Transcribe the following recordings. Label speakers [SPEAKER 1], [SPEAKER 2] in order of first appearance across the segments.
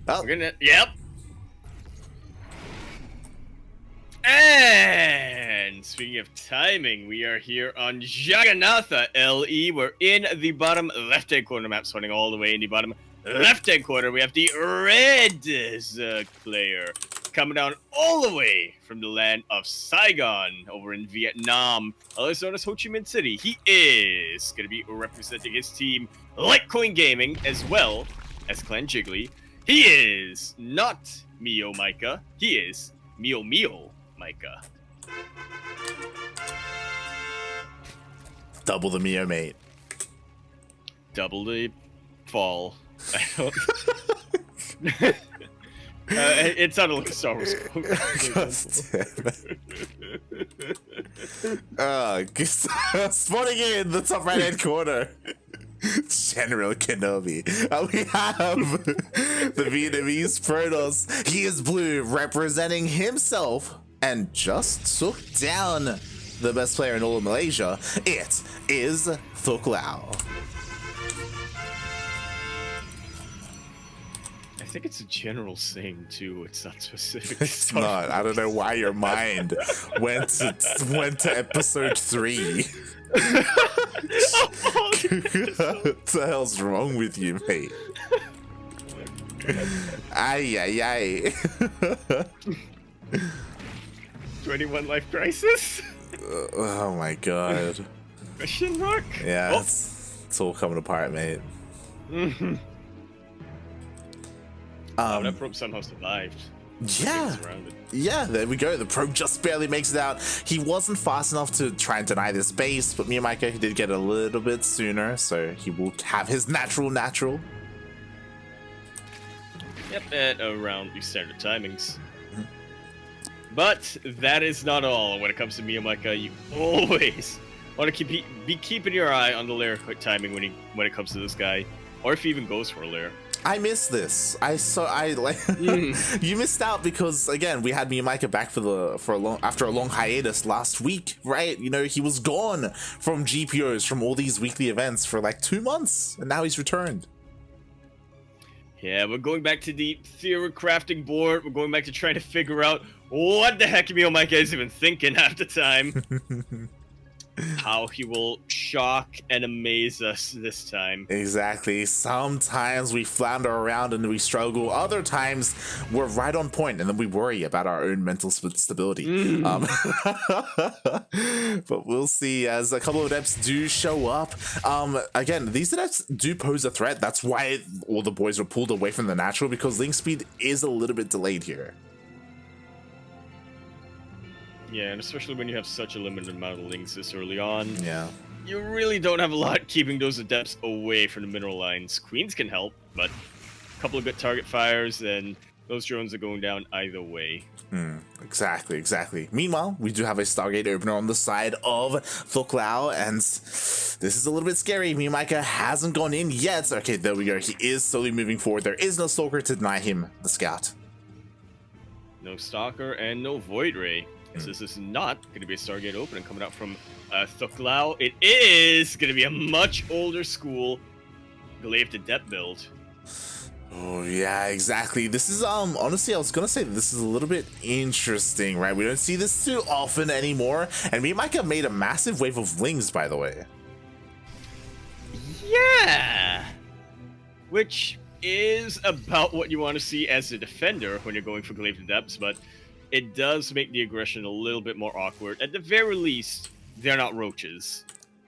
[SPEAKER 1] Oh.
[SPEAKER 2] We're gonna, yep. And speaking of timing, we are here on Jagannatha LE. We're in the bottom left-hand corner map, starting all the way in the bottom left-hand corner. We have the red player coming down all the way from the land of Saigon over in Vietnam, also known as Ho Chi Minh City. He is going to be representing his team, Litecoin Gaming, as well as Clan Jiggly. He is not MeomaikA. He is MeomaikA.
[SPEAKER 1] Double the Meo, mate.
[SPEAKER 2] Double the fall. I don't. It sounded like a Star Wars quote.
[SPEAKER 1] Spawning in the top right hand corner. General Kenobi. We have the Vietnamese Protoss. He is blue, representing himself, and just took down the best player in all of Malaysia. It is ThuocLao.
[SPEAKER 2] I think it's a general saying too. It's not specific.
[SPEAKER 1] It's not. I don't know why your mind went to episode 3. What the hell's wrong with you, mate? Ay.
[SPEAKER 2] 21 life crisis?
[SPEAKER 1] Oh my god.
[SPEAKER 2] Question mark?
[SPEAKER 1] Yeah, it's all coming apart, mate.
[SPEAKER 2] That probe somehow survived.
[SPEAKER 1] Yeah, there we go. The probe just barely makes it out. He wasn't fast enough to try and deny this base, but MeomaikA, he did get a little bit sooner, so he will have his natural.
[SPEAKER 2] Yep, at around the standard timings. But that is not all. When it comes to MeomaikA, you always want to be keeping your eye on the lair timing when it comes to this guy, or if he even goes for a lair.
[SPEAKER 1] I missed this. You missed out because again we had MeomaikA back after a long hiatus last week, right? You know, he was gone from GPOs, from all these weekly events for like 2 months, and now he's returned.
[SPEAKER 2] Yeah, we're going back to the theory crafting board. We're going back to trying to figure out what the heck MeomaikA is even thinking half the time. How he will shock and amaze us this time.
[SPEAKER 1] Exactly. Sometimes we flounder around and we struggle. Other times we're right on point and then we worry about our own mental stability. But we'll see as a couple of adepts do show up. Again, these adepts do pose a threat. That's why all the boys were pulled away from the natural, because link speed is a little bit delayed here.
[SPEAKER 2] Yeah, and especially when you have such a limited amount of links this early on.
[SPEAKER 1] Yeah.
[SPEAKER 2] You really don't have a lot keeping those adepts away from the mineral lines. Queens can help, but a couple of good target fires, and those drones are going down either way.
[SPEAKER 1] Exactly. Meanwhile, we do have a Stargate opener on the side of ThuocLao, and this is a little bit scary. MeomaikA hasn't gone in yet. Okay, there we go. He is slowly moving forward. There is no Stalker to deny him the scout.
[SPEAKER 2] No Stalker and no Void Ray. So this is not going to be a Stargate opening coming out from ThuocLao. It is going to be a much older school Glaive Adept build.
[SPEAKER 1] Oh yeah, exactly. This is honestly, I was gonna say this is a little bit interesting, right? We don't see this too often anymore, and MeomaikA made a massive wave of lings, by the way.
[SPEAKER 2] Yeah, which is about what you want to see as a defender when you're going for Glaive Adepts, but it does make the aggression a little bit more awkward. At the very least, they're not roaches.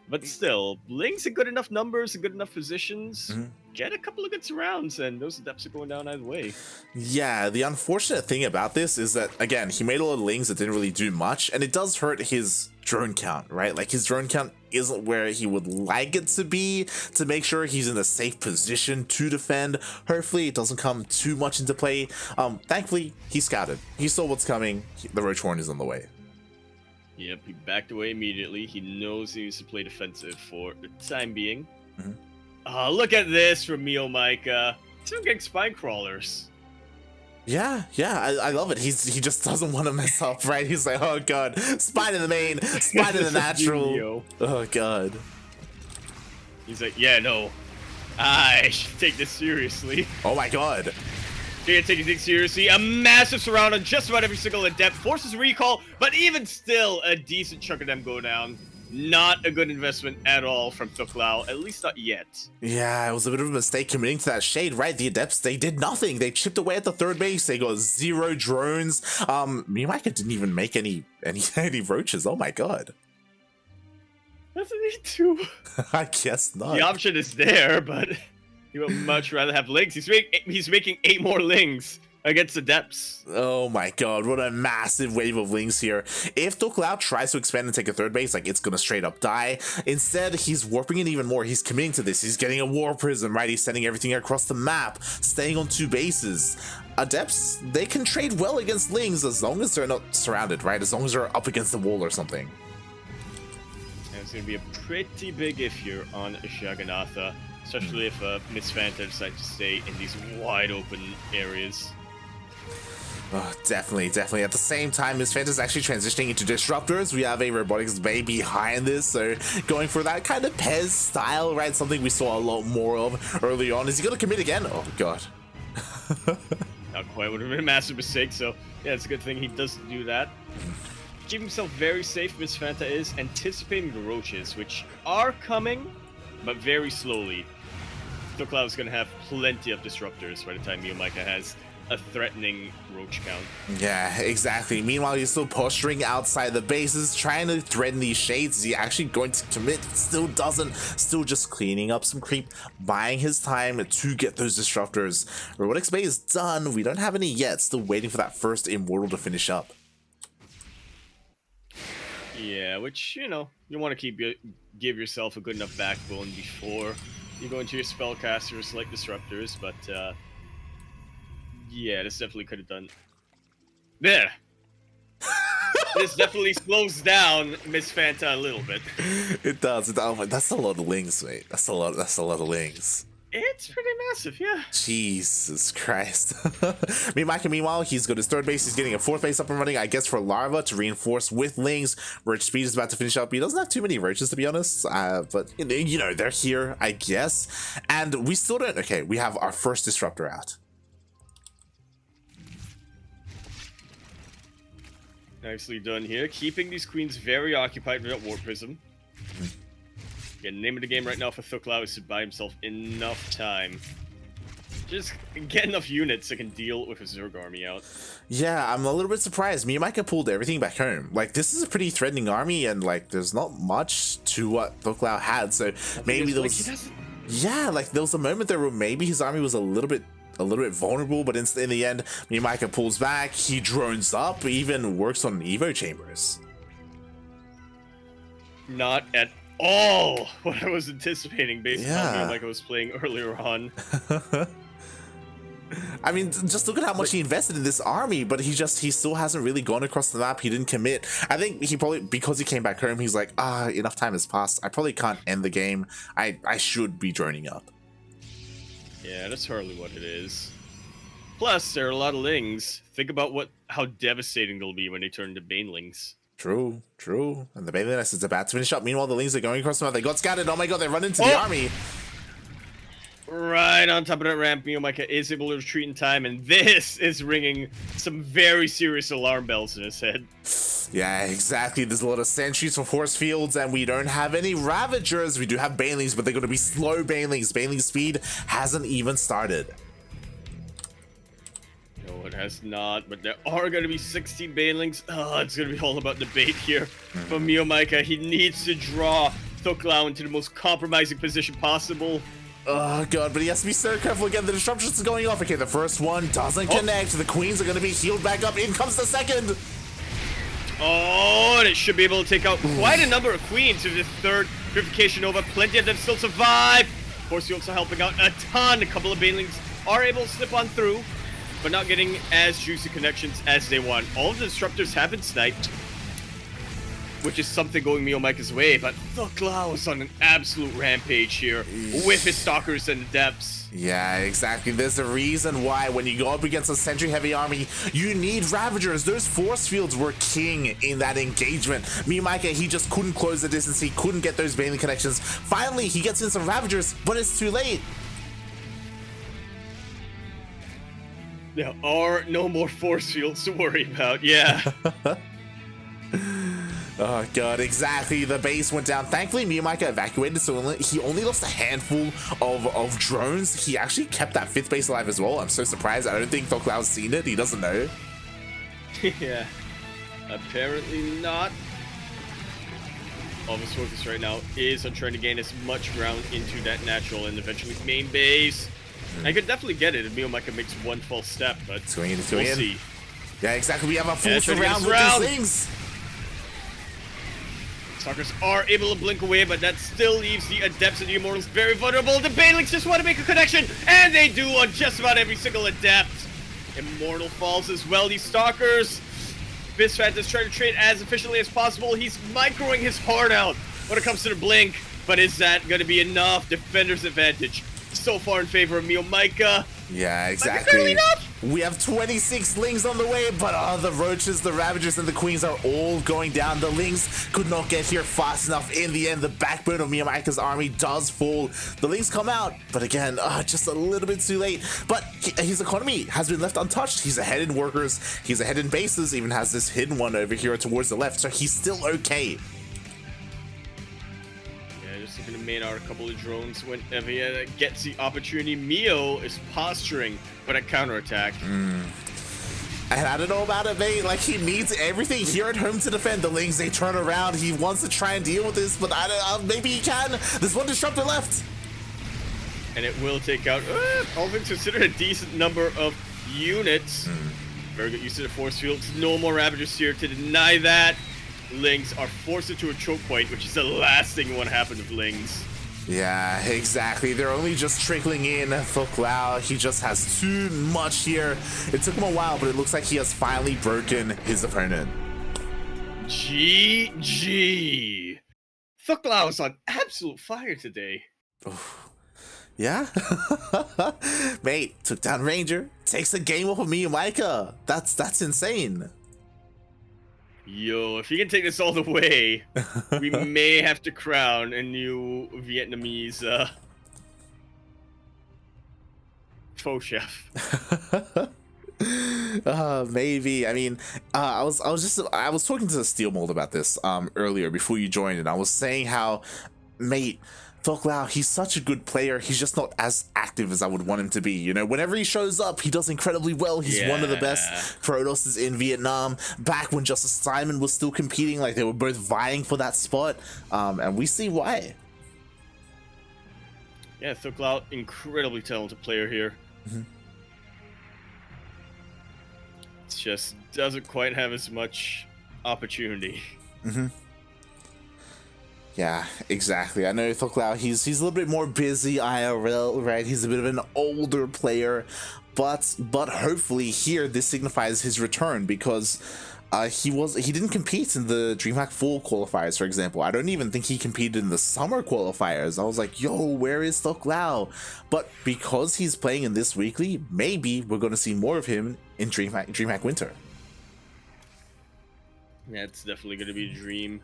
[SPEAKER 2] But still, Lings are good enough numbers and good enough positions. Get a couple of good surrounds, and those adepts are going down either way.
[SPEAKER 1] Yeah, the unfortunate thing about this is that, again, he made a lot of Lings that didn't really do much, and it does hurt his drone count, right? Like, his drone count isn't where he would like it to be to make sure he's in a safe position to defend. Hopefully, it doesn't come too much into play. Thankfully, he scouted. He saw what's coming. The Roach Horn is on the way.
[SPEAKER 2] Yep, he backed away immediately. He knows he needs to play defensive for the time being. Look at this from MeomaikA. Still getting spine crawlers.
[SPEAKER 1] Yeah, I love it. He just doesn't want to mess up, right? He's like, oh god, spine in the main, spine in the natural. Oh god.
[SPEAKER 2] He's like, yeah, no, I should take this seriously.
[SPEAKER 1] Oh my god.
[SPEAKER 2] Can't take anything seriously. A massive surround on just about every single adept. Forces recall, but even still, a decent chunk of them go down. Not a good investment at all from ThuocLao, at least not yet.
[SPEAKER 1] Yeah, it was a bit of a mistake committing to that shade, right? The Adepts, they did nothing. They chipped away at the third base. They got 0 drones. MeomaikA didn't even make any roaches. Oh my god.
[SPEAKER 2] Doesn't need to.
[SPEAKER 1] I guess not.
[SPEAKER 2] The option is there, but he would much rather have lings. He's making 8 more lings against Adepts.
[SPEAKER 1] Oh my god, what a massive wave of lings here. If ThuocLao tries to expand and take a third base, like, it's gonna straight up die. Instead, he's warping it even more. He's committing to this. He's getting a war prism, right? He's sending everything across the map, staying on 2 bases. Adepts, they can trade well against lings as long as they're not surrounded, right? As long as they're up against the wall or something.
[SPEAKER 2] And it's gonna be a pretty big if here on Jagannatha, especially if Miss Fanta decides to stay in these wide open areas.
[SPEAKER 1] Oh, definitely. At the same time, Miss Fanta's actually transitioning into disruptors. We have a robotics bay behind this, so going for that kind of Pez style, right? Something we saw a lot more of early on. Is he gonna commit again? Oh god.
[SPEAKER 2] Not quite, would have been a massive mistake, so yeah, it's a good thing he doesn't do that. Keep himself very safe, Miss Fanta is, anticipating the roaches, which are coming, but very slowly. ThuocLao is gonna have plenty of disruptors by the time MeomaikA has a threatening roach count.
[SPEAKER 1] Yeah, exactly. Meanwhile, he's still posturing outside the bases, trying to threaten these shades. Is he actually going to commit? Still doesn't. Still just cleaning up some creep, buying his time to get those disruptors. Robotics Bay is done. We don't have any yet. Still waiting for that first Immortal to finish up.
[SPEAKER 2] Yeah, which, you know, you want to give yourself a good enough backbone before you go into your spellcasters like disruptors, but yeah, this definitely could have done. There. This definitely slows down Miss Fanta a little bit.
[SPEAKER 1] It does. Oh, that's a lot of lings, mate. That's a lot of lings.
[SPEAKER 2] It's pretty massive, yeah.
[SPEAKER 1] Jesus Christ. MeomaikA, meanwhile, he's got his third base. He's getting a fourth base up and running, I guess, for Larva to reinforce with lings. Roach speed is about to finish up. He doesn't have too many roaches, to be honest. But, you know, they're here, I guess. And we still don't... Okay, we have our first disruptor out.
[SPEAKER 2] Nicely done here. Keeping these queens very occupied with that War Prism. Again, name of the game right now for ThuocLao is to buy himself enough time. Just get enough units that can deal with a Zerg army out.
[SPEAKER 1] Yeah, I'm a little bit surprised. MeomaikA pulled everything back home. Like, this is a pretty threatening army, and, like, there's not much to what ThuocLao had, so maybe there was... Yeah, like, there was a moment there where maybe his army was a little bit vulnerable, but in the end, MeomaikA pulls back, he drones up, even works on Evo chambers.
[SPEAKER 2] Not at all what I was anticipating based on how MeomaikA was playing earlier on.
[SPEAKER 1] I mean, just look at how much he invested in this army, but he still hasn't really gone across the map. He didn't commit. I think he probably, because he came back home, he's like, enough time has passed. I probably can't end the game. I should be droning up.
[SPEAKER 2] Yeah, that's hardly what it is. Plus, there are a lot of lings. Think about how devastating they'll be when they turn into banelings.
[SPEAKER 1] True. And the baneling is about to finish up. Meanwhile, the lings are going across the map. They got scattered. Oh my god, they run into the army.
[SPEAKER 2] Right on top of that ramp, MeomaikA is able to retreat in time, and this is ringing some very serious alarm bells in his head.
[SPEAKER 1] Yeah, exactly. There's a lot of sentries for force fields, and we don't have any Ravagers. We do have banelings, but they're going to be slow banelings. Baneling speed hasn't even started.
[SPEAKER 2] No, it has not, but there are going to be 16 banelings. It's going to be all about debate here. For MeomaikA, he needs to draw ThuocLao into the most compromising position possible.
[SPEAKER 1] Oh god, but he has to be so careful again. The disruptions are going off. Okay, the first one doesn't connect. The queens are going to be healed back up. In comes the second.
[SPEAKER 2] Oh, and it should be able to take out quite a number of queens with this third purification over. Plenty of them still survive. Force fields are helping out a ton. A couple of banelings are able to slip on through, but not getting as juicy connections as they want. All of the disruptors have been sniped, which is something going MeomaikA's way, but ThuocLao is on an absolute rampage here with his stalkers and Adepts.
[SPEAKER 1] Yeah, exactly. There's a reason why when you go up against a sentry-heavy army, you need Ravagers. Those force fields were king in that engagement. MeomaikA, he just couldn't close the distance. He couldn't get those baneling connections. Finally, he gets in some Ravagers, but it's too late.
[SPEAKER 2] There are no more force fields to worry about. Yeah.
[SPEAKER 1] Oh god, exactly. The base went down. Thankfully, MeomaikA evacuated, so he only lost a handful of drones. He actually kept that 5th base alive as well. I'm so surprised. I don't think ThuocLao's seen it. He doesn't know.
[SPEAKER 2] Yeah. Apparently not. All of his focus right now is on trying to gain as much ground into that natural and eventually main base. I could definitely get it if MeomaikA makes one false step, but we'll see.
[SPEAKER 1] Yeah, exactly. We have a full surround with these things.
[SPEAKER 2] Stalkers are able to blink away, but that still leaves the Adepts and the Immortals very vulnerable. The Banelings just want to make a connection, and they do on just about every single Adept. Immortal falls as well. These Stalkers, Bisfant is trying to trade as efficiently as possible. He's microing his heart out when it comes to the blink, but is that going to be enough? Defender's advantage so far in favor of MeomaikA.
[SPEAKER 1] Yeah, exactly. We have 26 Lings on the way, but the Roaches, the Ravagers, and the Queens are all going down. The Lings could not get here fast enough. In the end, the backbone of MeomaikA's army does fall. The Lings come out, but again, just a little bit too late. But his economy has been left untouched. He's ahead in workers, he's ahead in bases, even has this hidden one over here towards the left, so he's still okay.
[SPEAKER 2] Just looking to main out a couple of drones whenever he gets the opportunity. Meo is posturing for that counterattack.
[SPEAKER 1] And I don't know about it, mate. Like, he needs everything here at home to defend the Lings. They turn around. He wants to try and deal with this, but I don't, maybe he can. There's one disruptor left.
[SPEAKER 2] And it will take out, all things considered, a decent number of units. Very good use of the force fields. No more Ravagers here to deny that. Lings are forced into a choke point, which is the last thing you want to happen with Lings.
[SPEAKER 1] Yeah, exactly. They're only just trickling in. ThuocLao, he just has too much here. It took him a while, but it looks like he has finally broken his opponent.
[SPEAKER 2] GG. ThuocLao is on absolute fire today.
[SPEAKER 1] Yeah? Mate, took down Ranger, takes a game off of MeomaikA. That's insane.
[SPEAKER 2] Yo, if he can take this all the way, we may have to crown a new Vietnamese faux chef.
[SPEAKER 1] Maybe. I mean, I was talking to the Steel Mold about this earlier before you joined, and I was saying how, mate, ThuocLao, he's such a good player. He's just not as active as I would want him to be. You know, whenever he shows up, he does incredibly well. He's one of the best Protosses in Vietnam. Back when Justice Simon was still competing, like they were both vying for that spot. And we see why.
[SPEAKER 2] Yeah, ThuocLao, incredibly talented player here. It just doesn't quite have as much opportunity.
[SPEAKER 1] Yeah, exactly. I know ThuocLao, he's a little bit more busy IRL, right? He's a bit of an older player, but hopefully here this signifies his return, because he didn't compete in the DreamHack Fall qualifiers, for example. I don't even think he competed in the summer qualifiers. I was like, yo, where is ThuocLao? But because he's playing in this weekly, maybe we're going to see more of him in DreamHack Winter.
[SPEAKER 2] Yeah, it's definitely going to be a dream.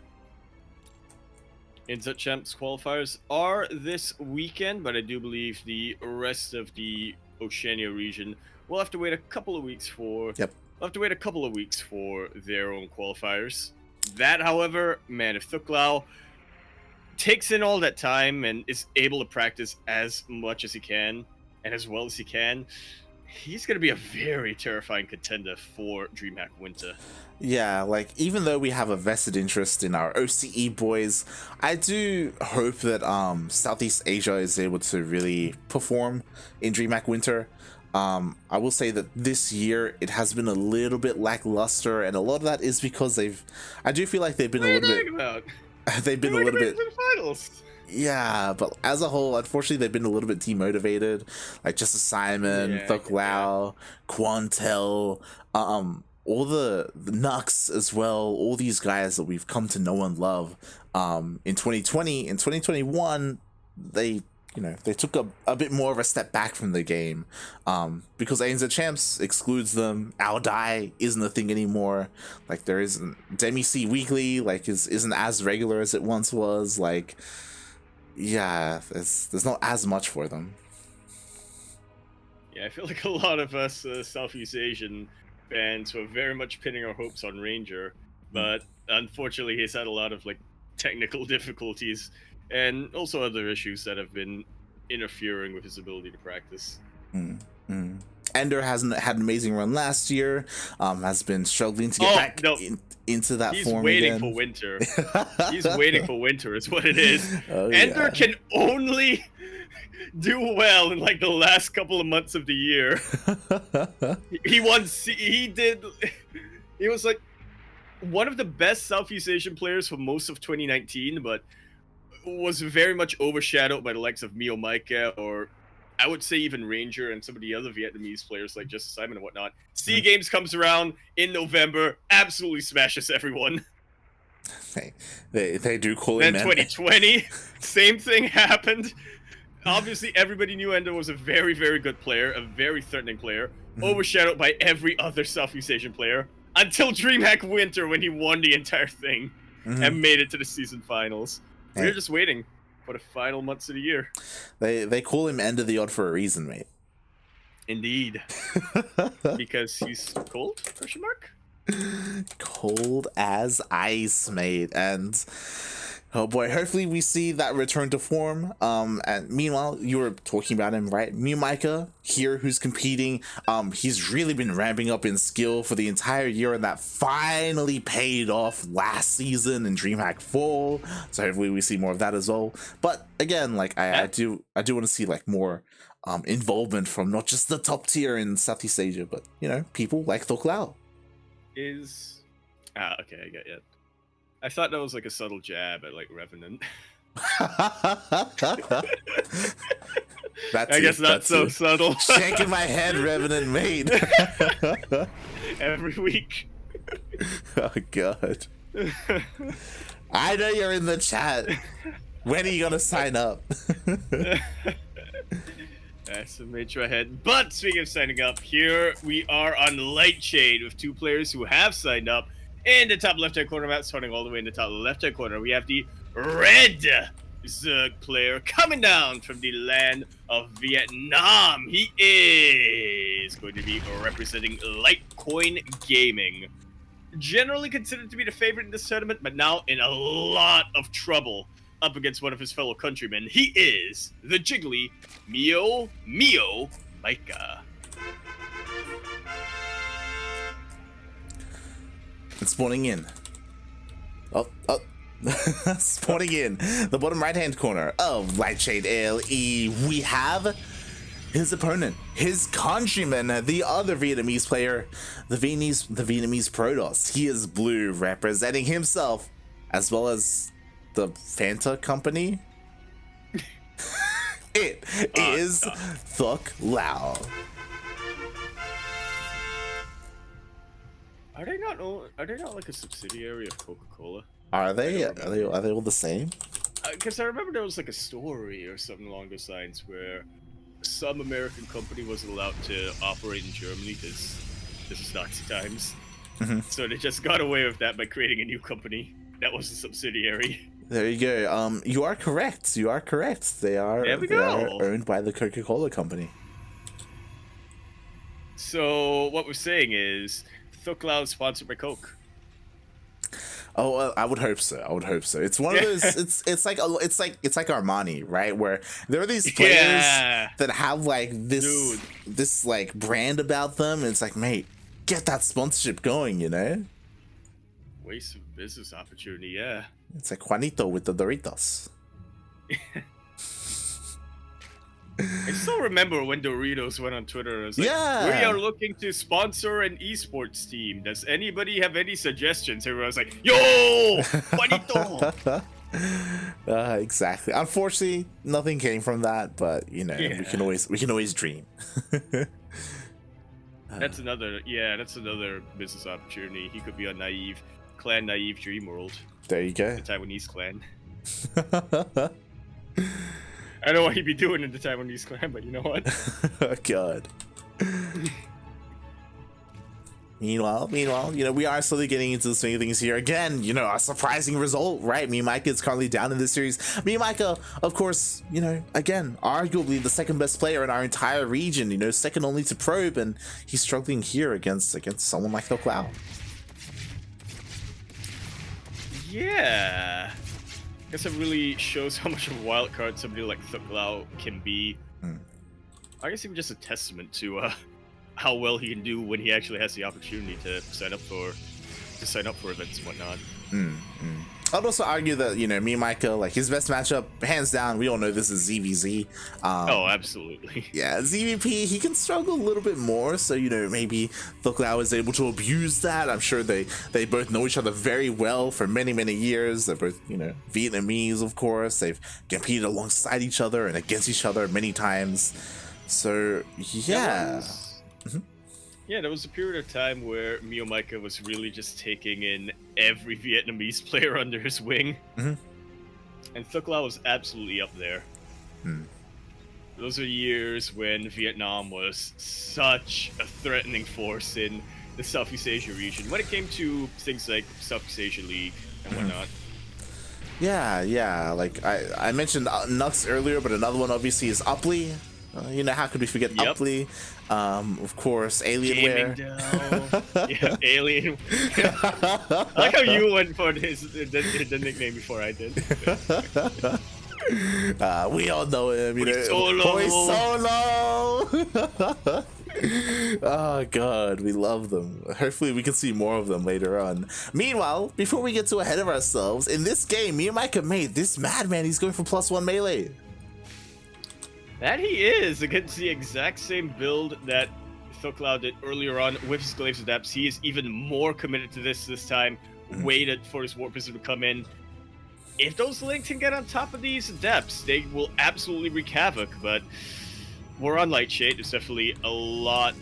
[SPEAKER 2] Inset Champs qualifiers are this weekend, but I do believe the rest of the Oceania region will have to wait a couple of weeks for.
[SPEAKER 1] We'll
[SPEAKER 2] have to wait a couple of weeks for their own qualifiers. That, however, man, if ThuocLao takes in all that time and is able to practice as much as he can and as well as he can, he's going to be a very terrifying contender for DreamHack Winter.
[SPEAKER 1] Yeah, like, even though we have a vested interest in our OCE boys, I do hope that Southeast Asia is able to really perform in DreamHack Winter. I will say that this year it has been a little bit lackluster, and a lot of that is because I do feel like they've been a little bit. They've been a little bit.
[SPEAKER 2] Finals.
[SPEAKER 1] Yeah, but as a whole, unfortunately, they've been a little bit demotivated. Like Justice Simon, ThuocLao, Quantel, all the Nux as well. All these guys that we've come to know and love. In 2020, in 2021, they took a bit more of a step back from the game, because ANZ Champs excludes them. Our Die isn't a thing anymore. Like, there isn't Demi C Weekly, like isn't as regular as it once was. Like, yeah, there's not as much for them.
[SPEAKER 2] Yeah, I feel like a lot of us Southeast Asian fans were very much pinning our hopes on Ranger, but unfortunately he's had a lot of like technical difficulties and also other issues that have been interfering with his ability to practice.
[SPEAKER 1] Ender hasn't had an amazing run last year. Has been struggling to get back into that form again.
[SPEAKER 2] He's waiting for winter. He's waiting for winter is what it is.
[SPEAKER 1] Oh,
[SPEAKER 2] Ender can only do well in like the last couple of months of the year. He was like one of the best Southeast Asian players for most of 2019, but was very much overshadowed by the likes of MeomaikA, or I would say even Ranger and some of the other Vietnamese players like Justice Simon and whatnot. SEA Games comes around in November, absolutely smashes everyone.
[SPEAKER 1] They do call him.
[SPEAKER 2] Then 2020, same thing happened. Obviously, everybody knew Ender was a very, very good player, a very threatening player, overshadowed by every other Southeast Asian player, until DreamHack Winter when he won the entire thing and made it to the season finals. We're just waiting for the final months of the year.
[SPEAKER 1] They call him End of the Odd for a reason, mate.
[SPEAKER 2] Indeed. Because he's cold? Question mark?
[SPEAKER 1] Cold as ice, mate. And oh boy, hopefully we see that return to form. And meanwhile, you were talking about him, right? MeomaikA here, who's competing. He's really been ramping up in skill for the entire year, and that finally paid off last season in DreamHack Fall. So hopefully we see more of that as well. But again, like I do want to see like more involvement from not just the top tier in Southeast Asia, but you know, people like ThuocLao.
[SPEAKER 2] Okay, I get it. I thought that was like a subtle jab at like Revenant. I guess not so subtle.
[SPEAKER 1] Shaking my head, Revenant, mate.
[SPEAKER 2] Every week.
[SPEAKER 1] Oh god. I know you're in the chat. When are you gonna sign up?
[SPEAKER 2] That's a major head. But speaking of signing up, here we are on Lightshade with two players who have signed up. In the top left-hand corner map, starting all the way in the top left-hand corner, we have the red Zerg player coming down from the land of Vietnam. He is going to be representing Litecoin Gaming. Generally considered to be the favorite in this tournament, but now in a lot of trouble up against one of his fellow countrymen. He is the jiggly MeomaikA.
[SPEAKER 1] It's spawning in. Oh. Spawning in the bottom right hand corner of Lightshade LE. We have his opponent, his countryman, the other Vietnamese player, the Vietnamese Protoss. He is blue, representing himself as well as the Fanta company. It is ThuocLao.
[SPEAKER 2] Are they not like a subsidiary of Coca-Cola?
[SPEAKER 1] Are they all the same?
[SPEAKER 2] Because I remember there was like a story or something along those lines where some American company wasn't allowed to operate in Germany because this is Nazi times. So they just got away with that by creating a new company that was a subsidiary.
[SPEAKER 1] There you go. You are correct. They are owned by the Coca-Cola company.
[SPEAKER 2] So what we're saying is ThuocLao is sponsored by Coke.
[SPEAKER 1] Oh, I would hope so. It's one of those. It's like Armani, right? Where there are these players that have like this like brand about them. And it's like, mate, get that sponsorship going, you know?
[SPEAKER 2] Waste of business opportunity, yeah.
[SPEAKER 1] It's like Juanito with the Doritos.
[SPEAKER 2] I still remember when Doritos went on Twitter and was like, we are looking to sponsor an esports team. Does anybody have any suggestions? Everyone was like, yo, Juanito!
[SPEAKER 1] Exactly. Unfortunately, nothing came from that, but you know, we can always dream.
[SPEAKER 2] That's another business opportunity. He could be on Clan Naive Dream World.
[SPEAKER 1] There you go.
[SPEAKER 2] The Taiwanese clan. I don't know what he'd be doing in the Taiwanese clan, but you know what?
[SPEAKER 1] Oh, God. Meanwhile, you know, we are slowly getting into the swing of things here. Again, you know, a surprising result, right? MeomaikA is currently down in this series. MeomaikA, of course, you know, again, arguably the second best player in our entire region, you know, second only to Probe, and he's struggling here against someone like ThuocLao.
[SPEAKER 2] Yeah. I guess it really shows how much of a wild card somebody like ThuocLao can be. I guess even just a testament to how well he can do when he actually has the opportunity to sign up for events and whatnot.
[SPEAKER 1] I'd also argue that, you know, MeomaikA, like, his best matchup, hands down, we all know this is ZvZ.
[SPEAKER 2] Oh, absolutely.
[SPEAKER 1] Yeah, ZvP, he can struggle a little bit more, so, you know, maybe ThuocLao is able to abuse that. I'm sure they both know each other very well for many, many years. They're both, you know, Vietnamese, of course. They've competed alongside each other and against each other many times. So, yeah.
[SPEAKER 2] Yeah, there was a period of time where MeomaikA was really just taking in every Vietnamese player under his wing. And ThuocLao was absolutely up there. Those are years when Vietnam was such a threatening force in the Southeast Asia region when it came to things like Southeast Asia League and whatnot.
[SPEAKER 1] Yeah, like I mentioned Nux earlier, but another one obviously is Upply. You know, how could we forget Upply? Of course, Alienware.
[SPEAKER 2] Yeah, Alien. I like how you went for the nickname before I did.
[SPEAKER 1] We all know him, you know.
[SPEAKER 2] Solo.
[SPEAKER 1] Oh god, we love them. Hopefully we can see more of them later on. Meanwhile, before we get too ahead of ourselves, in this game, MeomaikA made this madman. He's going for +1 melee.
[SPEAKER 2] That he is, against the exact same build that ThuocLao did earlier on with his Glaives Adepts. He is even more committed to this time, waited for his Warp Prism to come in. If those Links can get on top of these Adepts, they will absolutely wreak havoc, but we're on Light Shade. There's definitely a lot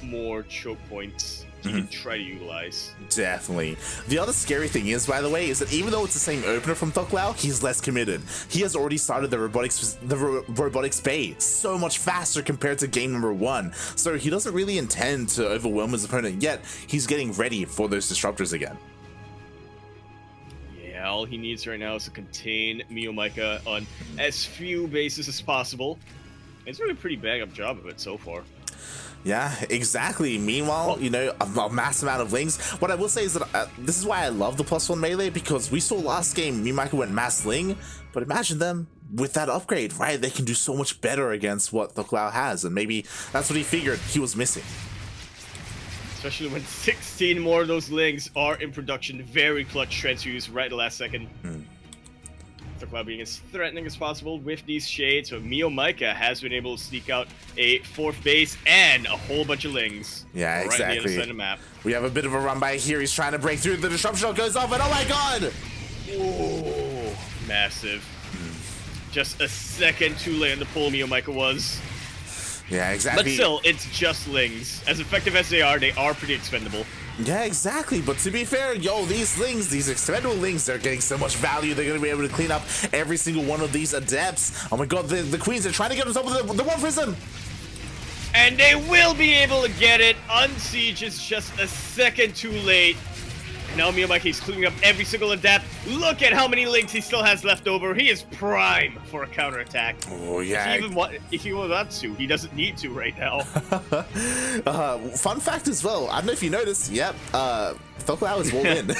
[SPEAKER 2] more choke points you can try to utilize.
[SPEAKER 1] Definitely. The other scary thing is, by the way, is that even though it's the same opener from ThuocLao, he's less committed. He has already started the robotics bay so much faster compared to game number 1. So he doesn't really intend to overwhelm his opponent yet. He's getting ready for those disruptors again.
[SPEAKER 2] Yeah, all he needs right now is to contain MeomaikA on as few bases as possible. It's really a pretty bang up job of it so far.
[SPEAKER 1] Yeah, exactly. Meanwhile, you know, a mass amount of Lings. What I will say is that this is why I love the +1 melee, because we saw last game MeomaikA went mass Ling, but imagine them with that upgrade, right? They can do so much better against what ThuocLao has, and maybe that's what he figured he was missing.
[SPEAKER 2] Especially when 16 more of those Lings are in production. Very clutch transfuse right at the last second. ThuocLao being as threatening as possible with these shades, but MeomaikA has been able to sneak out a 4th base and a whole bunch of Lings.
[SPEAKER 1] Yeah,
[SPEAKER 2] right
[SPEAKER 1] exactly.
[SPEAKER 2] on the other side of the map.
[SPEAKER 1] We have a bit of a run by here. He's trying to break through. The disruption shot goes off, and oh my god!
[SPEAKER 2] Oh, massive. Just a second too late on the pull MeomaikA was.
[SPEAKER 1] Yeah, exactly.
[SPEAKER 2] But still, it's just Lings. As effective as they are pretty expendable.
[SPEAKER 1] Yeah, exactly. But to be fair, yo, these Lings, these expendable Lings, they're getting so much value. They're going to be able to clean up every single one of these Adepts. Oh my god, the Queens are trying to get on top of the Warp Prism.
[SPEAKER 2] And they will be able to get it. Unsiege is just a second too late. Now MeomaikA is cleaning up every single Adept. Look at how many Links he still has left over. He is prime for a counterattack.
[SPEAKER 1] Oh, yeah.
[SPEAKER 2] If he wants to, he doesn't need to right now.
[SPEAKER 1] Fun fact as well, I don't know if you noticed, yep, ThuocLao is walled in.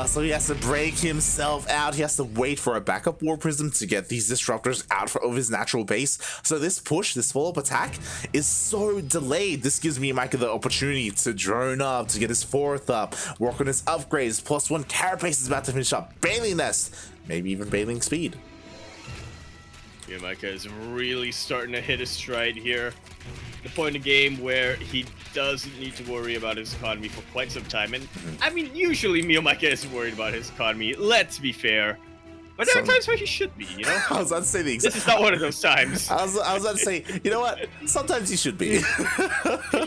[SPEAKER 1] So he has to break himself out. He has to wait for a backup Warp Prism to get these disruptors out of his natural base. So this push, this follow-up attack is so delayed. This gives MeomaikA the opportunity to drone up, to get his 4th up, work on his upgrades. +1 Carapace is about to finish up. Bailing Nest, maybe even Bailing Speed.
[SPEAKER 2] MeomaikA is really starting to hit his stride here. The point in the game where he doesn't need to worry about his economy for quite some time. And I mean, usually MeomaikA isn't worried about his economy, let's be fair. But there are times where he should be, you know?
[SPEAKER 1] I was about to say the exact.
[SPEAKER 2] This is not one of those times.
[SPEAKER 1] I was about to say, you know what? Sometimes he should be.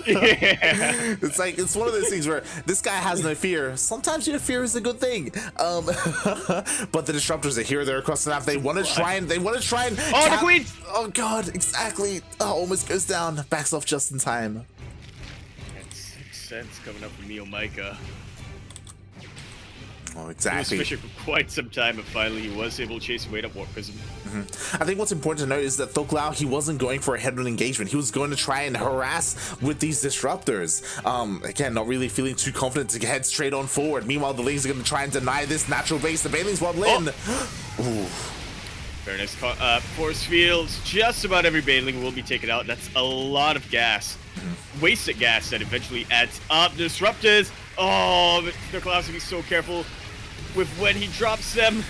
[SPEAKER 2] Yeah.
[SPEAKER 1] It's like, it's one of those things where this guy has no fear. Sometimes your fear is a good thing. But the disruptors are here, they're across the map. They want to try and
[SPEAKER 2] Oh, the Queen!
[SPEAKER 1] Oh god, exactly. Oh, almost goes down. Backs off just in time.
[SPEAKER 2] sense coming up from MeomaikA.
[SPEAKER 1] Oh, exactly.
[SPEAKER 2] He was fishing for quite some time, but finally he was able to chase away at Warp Prism.
[SPEAKER 1] I think what's important to note is that ThuocLao, he wasn't going for a head-on engagement. He was going to try and harass with these disruptors. Again, not really feeling too confident to head straight on forward. Meanwhile, the Lings are going to try and deny this natural base. The Banelings wobble in. Ooh.
[SPEAKER 2] Very nice force fields. Just about every Baneling will be taken out. That's a lot of gas. Wasted gas that eventually adds up. Disruptors. Oh, ThuocLao has to be so careful with when he drops them.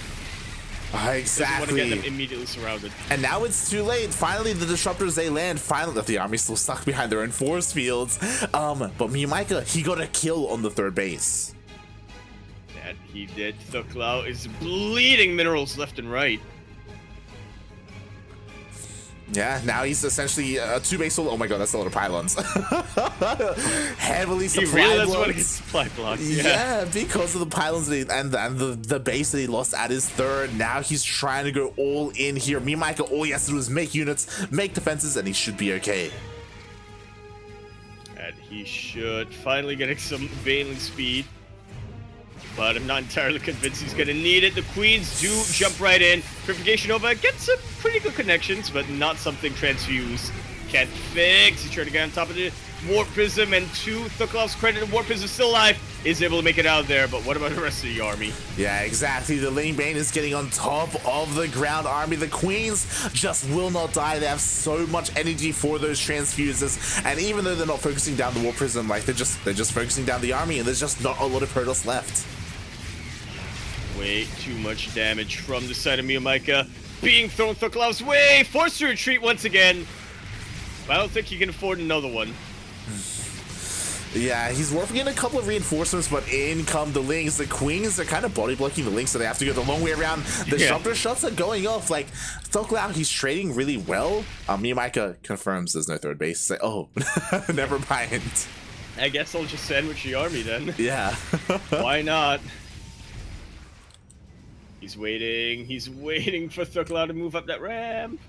[SPEAKER 1] Exactly.
[SPEAKER 2] Want to get them immediately surrounded.
[SPEAKER 1] And now it's too late. Finally, the disruptors, they land. Finally, the army's still stuck behind their own force fields. But MeomaikA, he got a kill on the third base.
[SPEAKER 2] That he did. ThuocLao is bleeding minerals left and right.
[SPEAKER 1] Yeah, now he's essentially a two-base solo. Oh my god, that's a lot of pylons. Heavily supplied.
[SPEAKER 2] He really does want to get supply blocks.
[SPEAKER 1] Yeah, because of the pylons and the base that he lost at his third. Now he's trying to go all in here. MeomaikA, all he has to do is make units, make defenses, and he should be okay.
[SPEAKER 2] And he should finally getting some Baneling speed. But I'm not entirely convinced he's going to need it. The Queens do jump right in. Purification Nova gets some pretty good connections, but not something Transfuse can't fix. He's trying to get on top of the Warp Prism, and to ThuocLao's credit, Warp Prism is still alive. Is able to make it out there, but what about the rest of the army?
[SPEAKER 1] Yeah, exactly. The Ling Bane is getting on top of the ground army. The Queens just will not die. They have so much energy for those transfuses, and even though they're not focusing down the Warp Prism, like they're just focusing down the army, and there's just not a lot of Protoss left.
[SPEAKER 2] Way too much damage from the side of MeomaikA. Being thrown ThuocLao's way, forced to retreat once again. I don't think he can afford another one.
[SPEAKER 1] Yeah, he's working in a couple of reinforcements, but in come the Lings. The Queens are kind of body blocking the Lings, so they have to go the long way around. The disruptor shots are going off. Like, ThuocLao, he's trading really well. MeomaikA confirms there's no third base. It's like, oh, never mind.
[SPEAKER 2] I guess I'll just sandwich the army then.
[SPEAKER 1] Yeah.
[SPEAKER 2] Why not? He's waiting for ThuocLao to move up that ramp.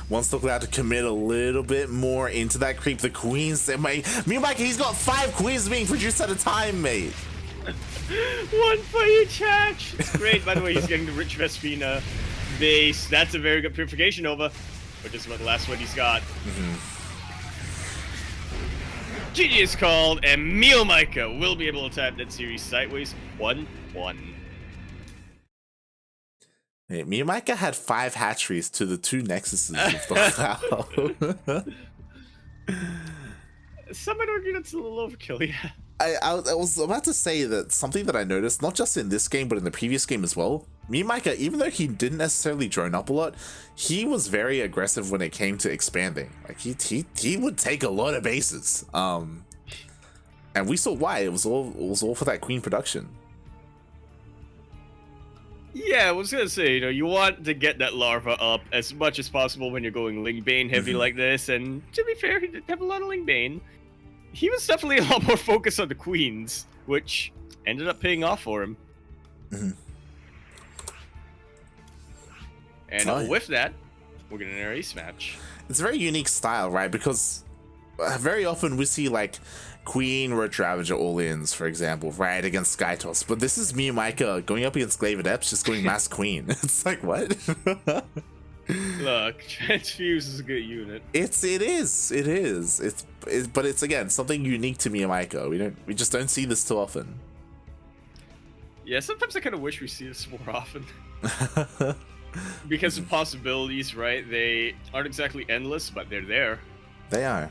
[SPEAKER 1] Wants ThuocLao to commit a little bit more into that creep. The Queens, MeomaikA, he's got 5 Queens being produced at a time, mate.
[SPEAKER 2] One for each hatch. It's great. By the way, he's getting the Rich Vespina base. That's a very good Purification Nova, but just about the last one he's got. GG is called, and MeomaikA will be able to tap that series sideways 1-1.
[SPEAKER 1] Hey, MeomaikA had 5 hatcheries to the 2 Nexuses of ThuocLao.
[SPEAKER 2] Some might argue that's a little overkill, yeah.
[SPEAKER 1] I was about to say that something that I noticed, not just in this game, but in the previous game as well, MeomaikA, even though he didn't necessarily drone up a lot, he was very aggressive when it came to expanding. Like, he would take a lot of bases. And we saw why. It was all for that Queen production.
[SPEAKER 2] Yeah, I was gonna say, you want to get that larva up as much as possible when you're going Ling Bane heavy like this, and to be fair, he did have a lot of Ling Bane. He was definitely a lot more focused on the Queens, which ended up paying off for him. And with that, we're getting an ace match.
[SPEAKER 1] It's a very unique style, right? Because very often we see like Queen Roach Ravager all-ins, for example, right, against Skytoss. But this is MeomaikA going up against Glaive Adepts, just going Mass Queen. It's like, what?
[SPEAKER 2] Look, Transfuse is a good unit.
[SPEAKER 1] It is. But it's again something unique to MeomaikA. We just don't see this too often.
[SPEAKER 2] Yeah, sometimes I kind of wish we see this more often. Because the possibilities, right? They aren't exactly endless, but they're there.
[SPEAKER 1] They are.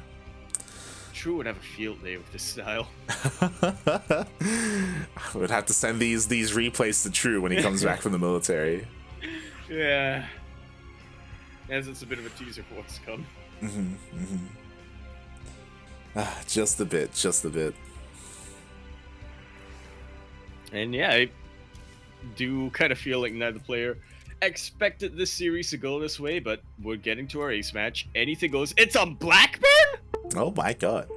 [SPEAKER 2] True would have a field day with this style.
[SPEAKER 1] I would have to send these replays to True when he comes back from the military.
[SPEAKER 2] Yeah. As it's a bit of a teaser for what's to come.
[SPEAKER 1] Just a bit.
[SPEAKER 2] And yeah, I do kind of feel like neither player expected this series to go this way, but we're getting to our ace match. Anything goes. It's on Blackburn?
[SPEAKER 1] Oh my god.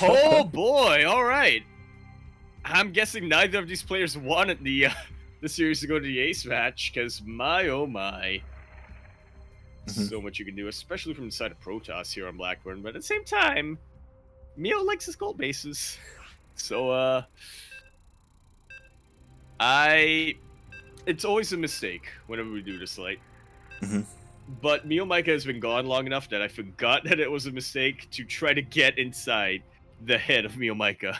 [SPEAKER 2] Oh boy, alright. I'm guessing neither of these players wanted the series to go to the ace match, because my oh my. So much you can do, especially from the side of Protoss here on Blackburn, but at the same time, Mio likes his gold bases. So, it's always a mistake whenever we do this, like.
[SPEAKER 1] Mm-hmm.
[SPEAKER 2] But MeomaikA has been gone long enough that I forgot that it was a mistake to try to get inside the head of MeomaikA.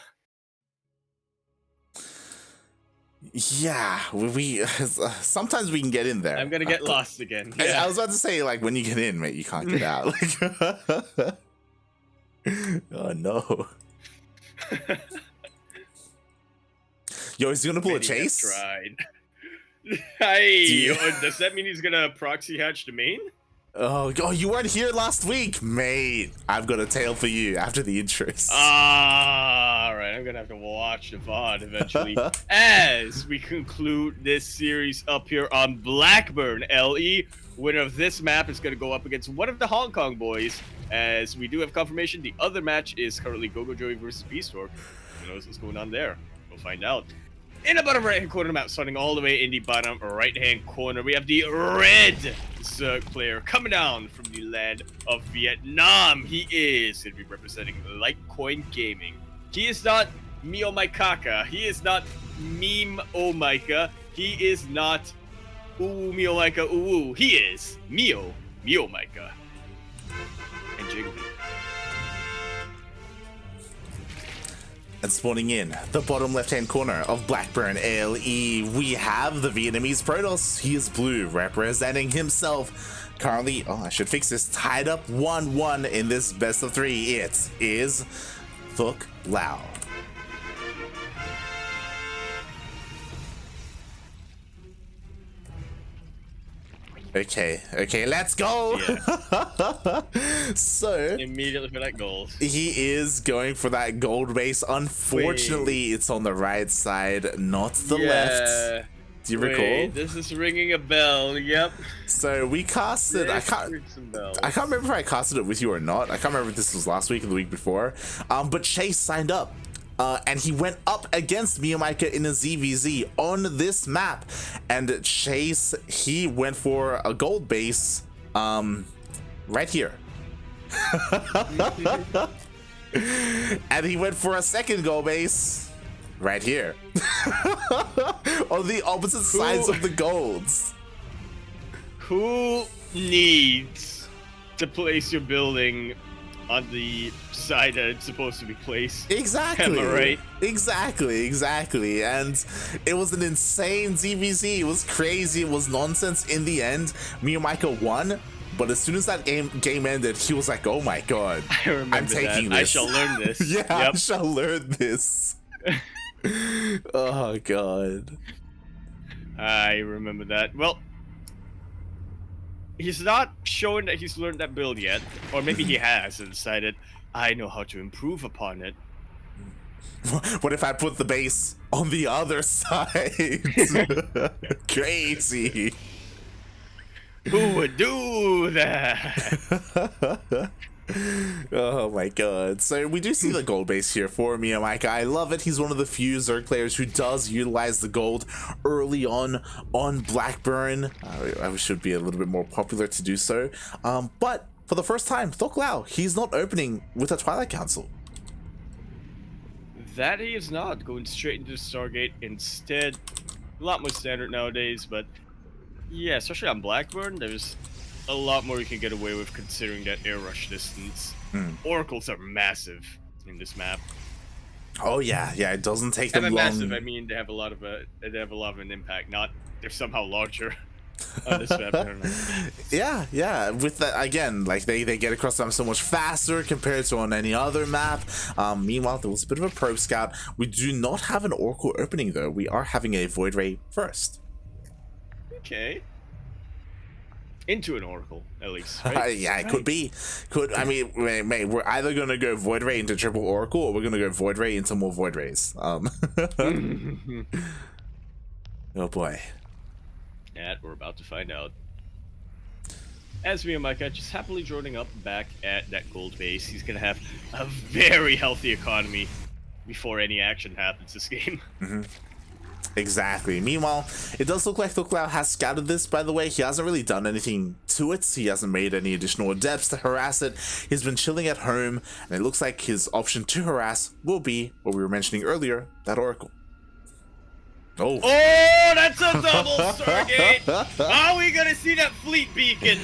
[SPEAKER 1] Yeah, we sometimes we can get in there.
[SPEAKER 2] I'm gonna get lost again.
[SPEAKER 1] I
[SPEAKER 2] Yeah.
[SPEAKER 1] was about to say, like, when you get in, mate, you can't get out. Like, oh no. Yo, is he gonna pull a chase?
[SPEAKER 2] Tried. Hey, does that mean he's gonna proxy hatch the main?
[SPEAKER 1] Oh, you weren't here last week, mate. I've got a tale for you after the intros.
[SPEAKER 2] Alright, I'm gonna have to watch the VOD eventually as we conclude this series up here on Blackburn LE. Winner of this map is gonna go up against one of the Hong Kong boys, as we do have confirmation the other match is currently Gogo Joey versus Beastork. Who knows what's going on there? We'll find out. In the bottom right-hand corner of the map, starting all the way in the bottom right-hand corner, we have the red Zerg player coming down from the land of Vietnam. He is going to be representing Litecoin Gaming. He is not MeomaikA. He is not MeomaikA. He is not MeomaikA. He is MeomaikA. And ZvP.
[SPEAKER 1] And spawning in the bottom left-hand corner of Blackburn LE, we have the Vietnamese Protoss. He is blue, representing himself. Currently, I should fix this, tied up 1-1 in this best of 3. It is ThuocLao. Okay, let's go. Yeah. So
[SPEAKER 2] immediately for that gold.
[SPEAKER 1] He is going for that gold base. Unfortunately, it's on the right side, not the left. Do you recall?
[SPEAKER 2] This is ringing a bell. Yep.
[SPEAKER 1] So we casted. I can't remember if I casted it with you or not. I can't remember if this was last week or the week before. But Chase signed up. And he went up against MeomaikA in a ZvZ on this map. And Chase, he went for a gold base right here. And he went for a second gold base right here. On the opposite sides of the golds.
[SPEAKER 2] Who needs to place your building on the side that it's supposed to be placed?
[SPEAKER 1] Exactly.
[SPEAKER 2] Am I right?
[SPEAKER 1] Exactly. And it was an insane ZvZ. It was crazy. It was nonsense. In the end, MeomaikA won. But as soon as that game ended, he was like, "Oh my god, I'm taking this.
[SPEAKER 2] I shall learn this."
[SPEAKER 1] Yeah, yep. I shall learn this. Oh god.
[SPEAKER 2] I remember that. Well, he's not showing that he's learned that build yet, or maybe he has and decided, I know how to improve upon it.
[SPEAKER 1] What if I put the base on the other side? Crazy.
[SPEAKER 2] Who would do that?
[SPEAKER 1] Oh my god. So we do see the gold base here for MeomaikA. I love it. He's one of the few Zerg players who does utilize the gold early on Blackburn. I should be a little bit more popular to do so. But for the first time, ThuocLao, he's not opening with a Twilight Council.
[SPEAKER 2] That he is not, going straight into Stargate instead. A lot more standard nowadays, but yeah, especially on Blackburn, there's a lot more you can get away with considering that air rush distance. Oracles are massive in this map.
[SPEAKER 1] Oh yeah, it doesn't take them long.
[SPEAKER 2] Massive, I mean they have a lot of an impact. Not they're somehow larger on this map. I don't know.
[SPEAKER 1] Yeah. With that again, like they get across them so much faster compared to on any other map. Meanwhile, there was a bit of a probe scout. We do not have an Oracle opening though. We are having a Void Ray first.
[SPEAKER 2] Okay. Into an Oracle, at least. Right?
[SPEAKER 1] Yeah, it could be. I mean, mate, we're either gonna go Void Ray into triple Oracle, or we're gonna go Void Ray into more Void Rays. Oh boy.
[SPEAKER 2] That we're about to find out. As MeomaikA just happily joining up back at that gold base, he's gonna have a very healthy economy before any action happens this game.
[SPEAKER 1] Exactly. Meanwhile, it does look like ThuocLao has scouted this, by the way. He hasn't really done anything to it. He hasn't made any additional adepts to harass it. He's been chilling at home, and it looks like his option to harass will be what we were mentioning earlier, that Oracle. Oh,
[SPEAKER 2] that's a double Stargate! Are we gonna see that fleet beacon?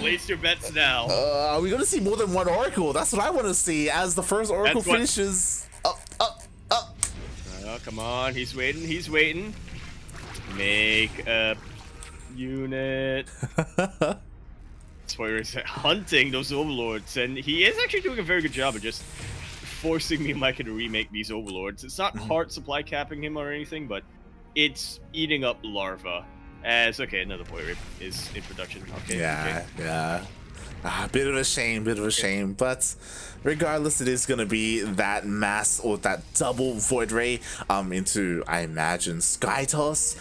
[SPEAKER 2] Place your bets now.
[SPEAKER 1] Are we gonna see more than one Oracle? That's what I want to see as the first Oracle finishes. Up.
[SPEAKER 2] Oh, come on, he's waiting. Make a unit. That's why we're hunting those overlords, and he is actually doing a very good job of just forcing MeomaikA to remake these overlords. It's not hard supply capping him or anything, but it's eating up larva. As okay, another boy rape is in production. Okay.
[SPEAKER 1] Yeah. Bit of a shame, but regardless, it is gonna be that mass or that double void ray into, I imagine, Sky Toss.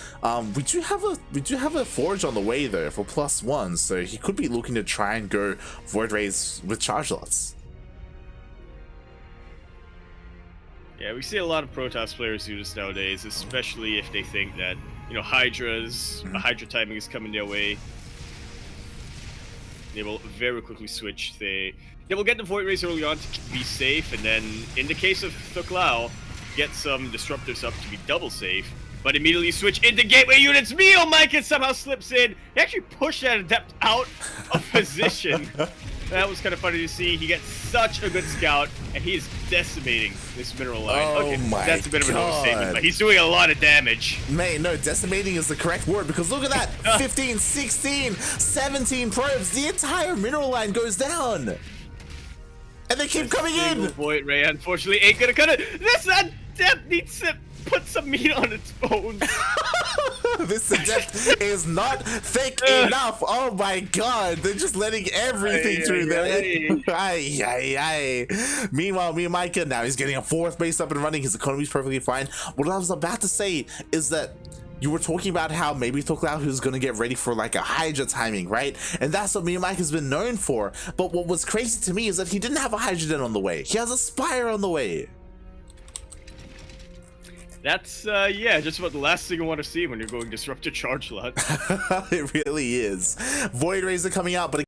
[SPEAKER 1] We do have a forge on the way though for +1, so he could be looking to try and go void rays with charge lots.
[SPEAKER 2] Yeah, we see a lot of Protoss players do this nowadays, especially if they think that, you know, Hydra timing is coming their way. They will very quickly switch. They will get the Void Rays early on to be safe, and then, in the case of ThuocLao, get some Disruptors up to be double safe, but immediately switch into Gateway units. MeomaikA somehow slips in. He actually pushed that Adept out of position. That was kind of funny to see. He gets such a good scout, and he is decimating this mineral line.
[SPEAKER 1] Oh
[SPEAKER 2] okay,
[SPEAKER 1] my
[SPEAKER 2] that's a bit of an
[SPEAKER 1] God.
[SPEAKER 2] overstatement, but he's doing a lot of damage.
[SPEAKER 1] Man, no, decimating is the correct word, because look at that. 15, 16, 17 probes. The entire mineral line goes down. And they keep coming in.
[SPEAKER 2] Void Ray, unfortunately, ain't gonna cut it. This Adept needs to put some meat on its bones.
[SPEAKER 1] This Adept is not thick enough. Oh my God, they're just letting everything through there. Meanwhile, MeomaikA, now he's getting a 4th base up and running. His economy's perfectly fine. What I was about to say is that you were talking about how maybe ThuocLao is going to get ready for like a Hydra timing, right? And that's what MeomaikA has been known for. But what was crazy to me is that he didn't have a Hydra Den on the way. He has a Spire on the way.
[SPEAKER 2] That's, yeah, just about the last thing I want to see when you're going Disruptor Charge Lot.
[SPEAKER 1] It really is. Void Rays are coming out, but